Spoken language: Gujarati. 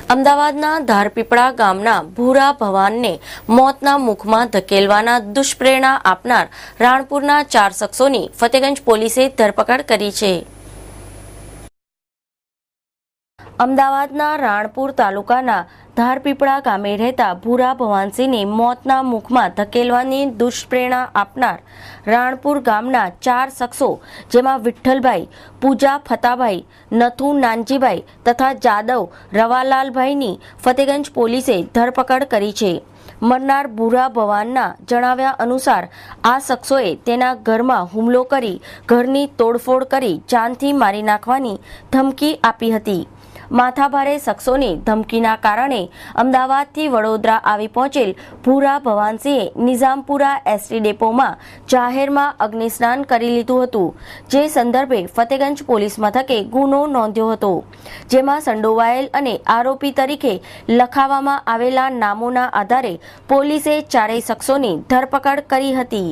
અમદાવાદના ધારપીપળા ગામના ભૂરા ભવાનને મોતના મુખમાં ધકેલવાના દુષ્પ્રેરણા આપનાર રાણપુરના 4 શખ્સોની ફતેગંજ પોલીસે ધરપકડ કરી છે। અમદાવાદના રાણપુર તાલુકાના ધારપીપળા ગામે રહેતા ભૂરા ભવાનસિંહને મોતના મુખમાં ધકેલવાની દુષ્પ્રેરણા આપનાર રાણપુર ગામના 4 શખ્સો જેમાં વિઠ્ઠલભાઈ, પૂજા ફતાભાઈ, નથુ નાનજીભાઈ તથા જાદવ રવાલાલભાઈની ફતેગંજ પોલીસે ધરપકડ કરી છે। મરનાર ભૂરા ભવાનના જણાવ્યા અનુસાર આ શખ્સોએ તેના ઘરમાં હુમલો કરી ઘરની તોડફોડ કરી જાનથી મારી નાખવાની ધમકી આપી હતી। માથાભારે શખ્સોની ધમકીના કારણે અમદાવાદથી વડોદરા આવી પહોંચેલ ભૂરા ભવાનસિંહે નિઝામપુરા એસટી ડેપોમાં જાહેરમાં અગ્નિસ્નાન કરી લીધું હતું, જે સંદર્ભે ફતેગંજ પોલીસ મથકે ગુનો નોંધ્યો હતો, જેમાં સંડોવાયેલ અને આરોપી તરીકે લખાવવામાં આવેલા નામોના આધારે પોલીસે 4 શખ્સોની ધરપકડ કરી હતી।